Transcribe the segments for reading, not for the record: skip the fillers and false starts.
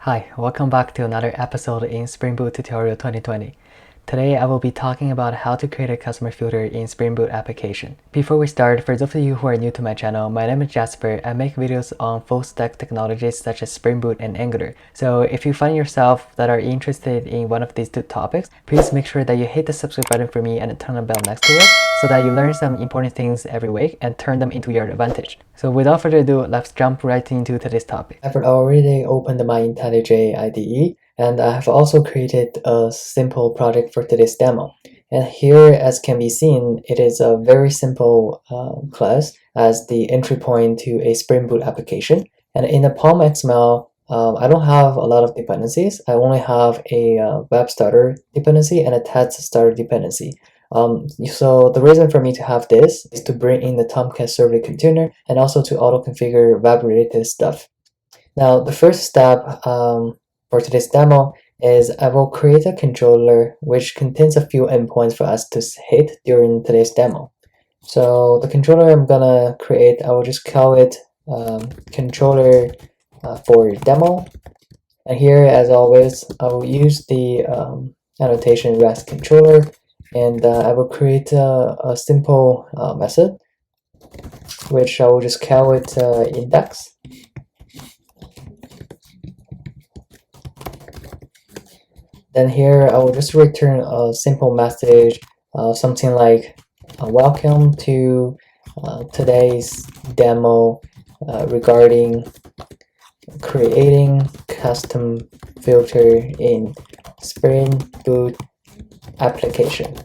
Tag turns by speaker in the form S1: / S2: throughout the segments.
S1: Hi, welcome back to another episode in SpringBoot Tutorial 2020. Today I will be talking about how to create a customer filter in SpringBoot application. Before we start, for those of you who are new to my channel, my name is Jasper. I make videos on full stack technologies such as Spring Boot and Angular. So if you find yourself that are interested in one of these two topics, please make sure that you hit the subscribe button for me and turn the bell next to it so that you learn some important things every week and turn them into your advantage. So without further ado, let's jump right into today's topic. I've already opened my IntelliJ IDE, and I have also created a simple project for today's demo. And here, as can be seen, it is a very simple class as the entry point to a Spring Boot application. And in the POM XML, I don't have a lot of dependencies. I only have a web starter dependency and a test starter dependency. So the reason for me to have this is to bring in the Tomcat servlet container and also to auto-configure web-related stuff. Now, the first step for today's demo is I will create a controller which contains a few endpoints for us to hit during today's demo. So the controller I'm gonna create, I will just call it controller for demo. And here, as always, I will use the annotation REST controller, and I will create a simple method which I will just call it index. Then here I will just return a simple message, something like welcome to today's demo regarding creating custom filter in Spring Boot application.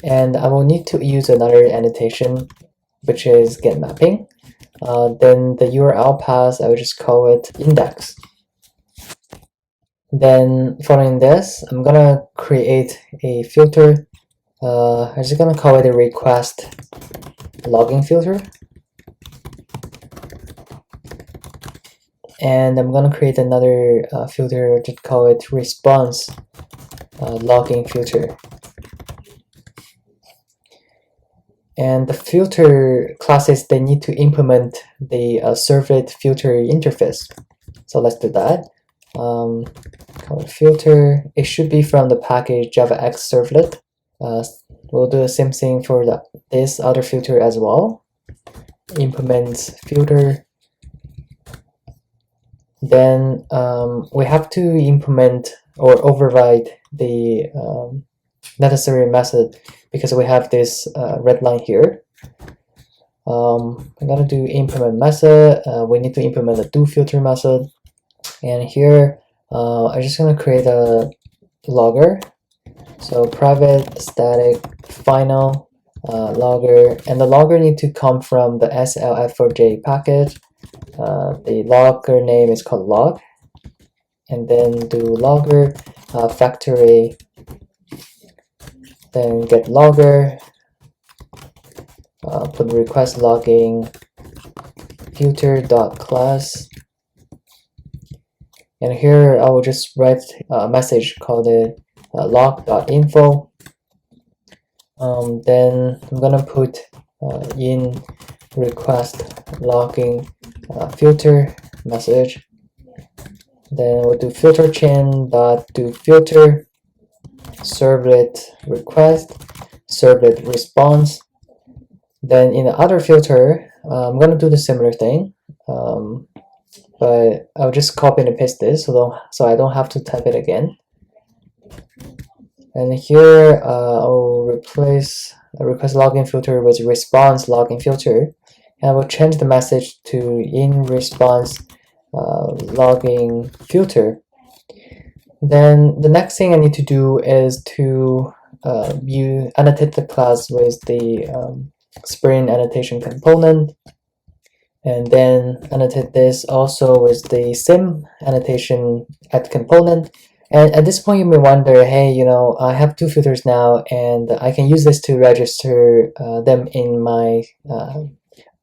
S1: And I will need to use another annotation, which is get mapping. Then the URL path, I will just call it index. Then following this, I'm gonna create a filter. I'm just gonna call it a request login filter. And I'm gonna create another filter to call it response login filter. And the filter classes, they need to implement the servlet filter interface. So let's do that. Call it filter. It should be from the package JavaX servlet. We'll do the same thing for this other filter as well. Implement filter. Then we have to implement or override the necessary method because we have this red line here. I'm gonna do implement method. We need to implement the do filter method. And here, I'm just going to create a logger. So private static final logger, and the logger need to come from the slf4j package. The logger name is called log, and then do logger factory, then get logger, put request logging filter.class. And here I will just write a message called it log.info. Then I'm gonna put in request logging filter message. Then we'll do filter chain dot do filter servlet request servlet response. Then in the other filter, I'm gonna do the similar thing. But I'll just copy and paste this so I don't have to type it again. And here I'll replace a request login filter with response login filter, and I will change the message to in response login filter. Then the next thing I need to do is to annotate the class with the Spring annotation component. And then annotate this also with the sim annotation at component. And at this point, you may wonder, hey, I have two filters now, and I can use this to register them in my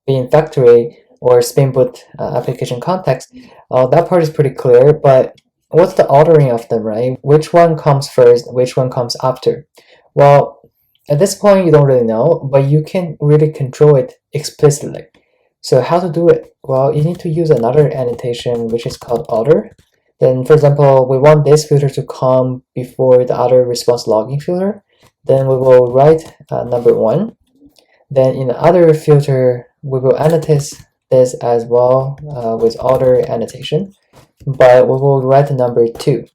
S1: Bean factory or Spring Boot application context. That part is pretty clear, but what's the ordering of them, right? Which one comes first? Which one comes after? Well, at this point, you don't really know, but you can really control it explicitly. So how to do it? Well, you need to use another annotation which is called order. Then, for example, we want this filter to come before the other response logging filter. Then we will write number 1. Then in the other filter, we will annotate this as well with order annotation, but we will write the number 2.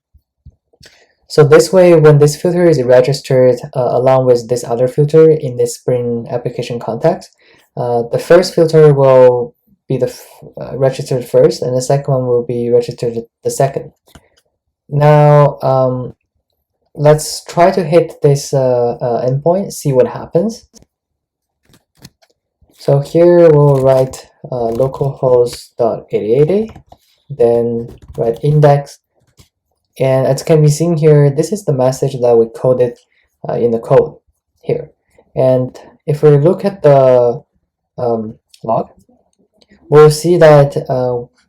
S1: So this way, when this filter is registered along with this other filter in this Spring application context, the first filter will be registered first, and the second one will be registered the second. Now, let's try to hit this endpoint, see what happens. So here we'll write localhost.8080, then write index, and as can be seen here, this is the message that we coded in the code here. And if we look at the log, we'll see that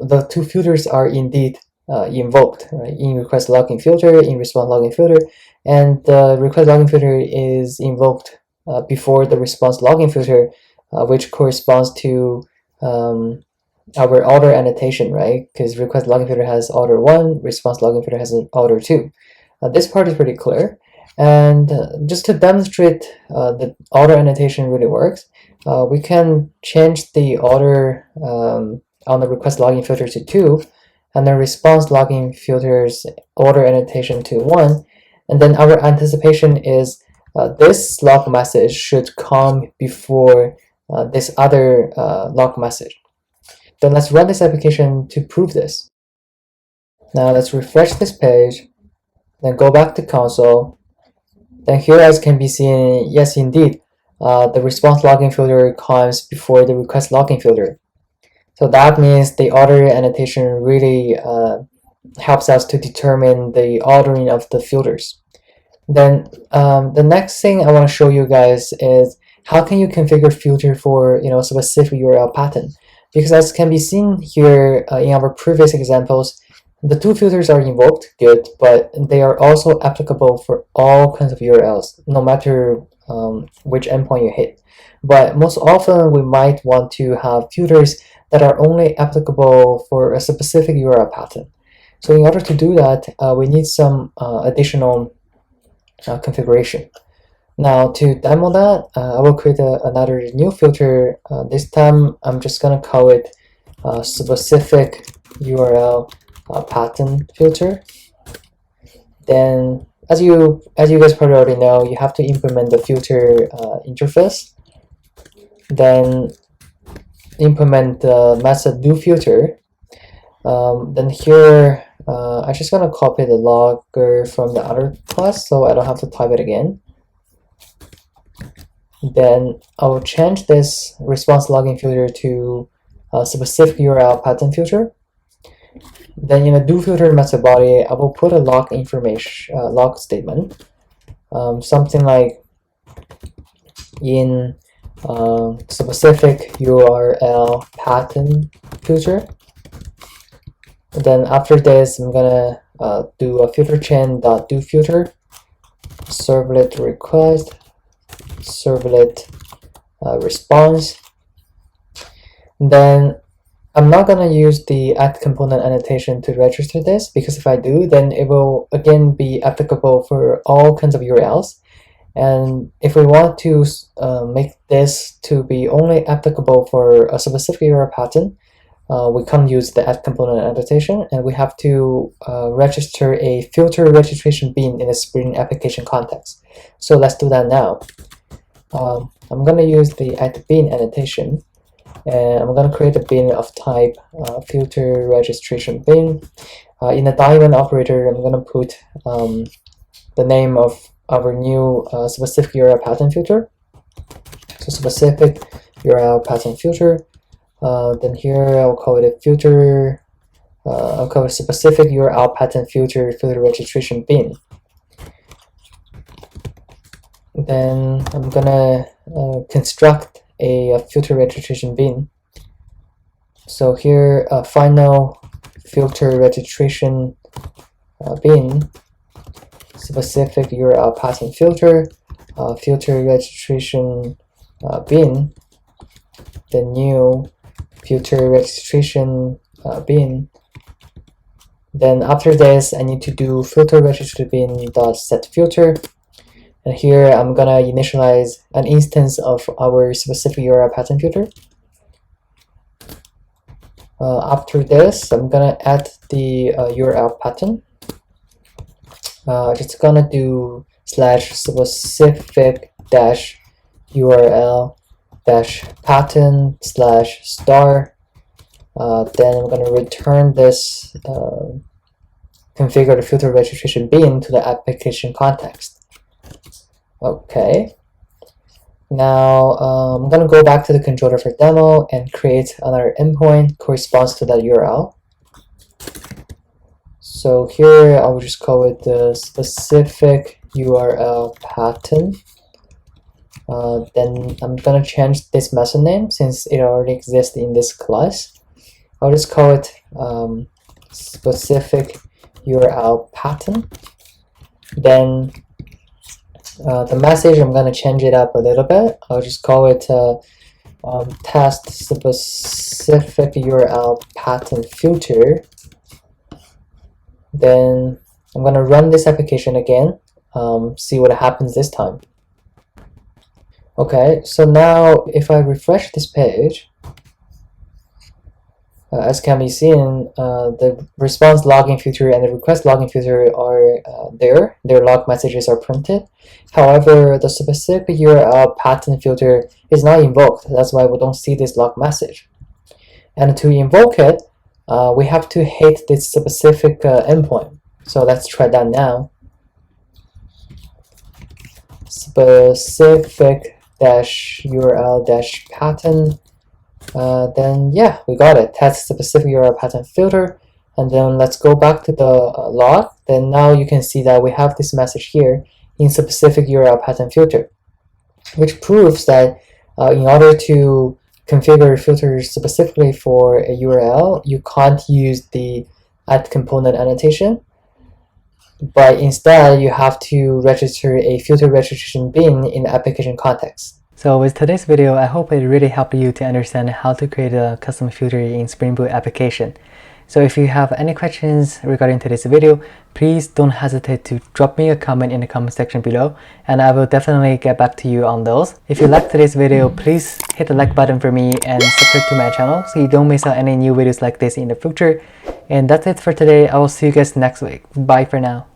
S1: the 2 filters are indeed invoked, right? In request logging filter, in response logging filter, and the request logging filter is invoked before the response logging filter, which corresponds to our order annotation, right? Because request logging filter has order 1, response logging filter has order 2. This part is pretty clear. And just to demonstrate the order annotation really works, we can change the order on the request logging filter to 2, and the response logging filter's order annotation to 1. And then our anticipation is this log message should come before this other log message. Then let's run this application to prove this. Now let's refresh this page, then go back to console. Then here, as can be seen, yes indeed, the response logging filter comes before the request logging filter. So that means the order annotation really helps us to determine the ordering of the filters. Then the next thing I want to show you guys is how can you configure filter for specific URL pattern. Because as can be seen here in our previous examples, the 2 filters are invoked, good, but they are also applicable for all kinds of URLs, no matter which endpoint you hit. But most often, we might want to have filters that are only applicable for a specific URL pattern. So in order to do that, we need some additional configuration. Now to demo that, I will create another new filter. This time I'm just going to call it specific URL pattern filter. Then as you guys probably already know, you have to implement the filter interface. Then implement the method doFilter. Then here I'm just going to copy the logger from the other class so I don't have to type it again. Then I will change this response logging filter to a specific URL pattern filter. Then in the doFilter method body, I will put a log information log statement, something like in specific URL pattern filter. Then after this, I'm gonna do a filter chain .doFilter servlet request servlet response. Then I'm not gonna use the add component annotation to register this, because if I do, then it will again be applicable for all kinds of URLs. And if we want to make this to be only applicable for a specific URL pattern, we can't use the add component annotation, and we have to register a filter registration bin in a Spring application context. So let's do that now. I'm going to use the add bin annotation, and I'm going to create a bin of type filter registration bin. In the diamond operator, I'm going to put the name of our new specific URL pattern filter. So specific URL pattern filter. Then here I'll call it a filter. I'll call it specific URL pattern filter registration bin. Then I'm gonna construct a filter registration bin. So here, final filter registration bin, specific URL pattern filter, filter registration bin, the new filter registration bin. Then after this, I need to do filter registration bin dot set filter, and here I'm gonna initialize an instance of our specific URL pattern filter. After this, I'm gonna add the URL pattern. Just gonna do /specific dash URL dash pattern slash star. Then I'm gonna return this configure the filter registration bin to the application context. Okay. Now I'm gonna go back to the controller for demo and create another endpoint corresponds to that URL. So here I will just call it the specific URL pattern. Then I'm gonna change this method name since it already exists in this class. I'll just call it specific URL pattern. Then the message, I'm gonna change it up a little bit. I'll just call it test specific URL pattern filter. Then I'm gonna run this application again, see what happens this time. Okay, so now if I refresh this page, as can be seen, the response logging filter and the request logging filter are there. Their log messages are printed. However, the specific URL pattern filter is not invoked. That's why we don't see this log message. And to invoke it, we have to hit this specific endpoint. So let's try that now. Specific dash URL dash pattern. Then yeah, we got it. Test specific URL pattern filter. And then let's go back to the log. Then now you can see that we have this message here in specific URL pattern filter, which proves that in order to configure filters specifically for a URL, you can't use the add component annotation, but instead you have to register a filter registration bin in the application context. So with today's video, I hope it really helped you to understand how to create a custom filter in Spring Boot application. So if you have any questions regarding today's video, please don't hesitate to drop me a comment in the comment section below, and I will definitely get back to you on those. If you liked today's video, please hit the like button for me and subscribe to my channel so you don't miss out any new videos like this in the future. And that's it for today. I will see you guys next week. Bye for now.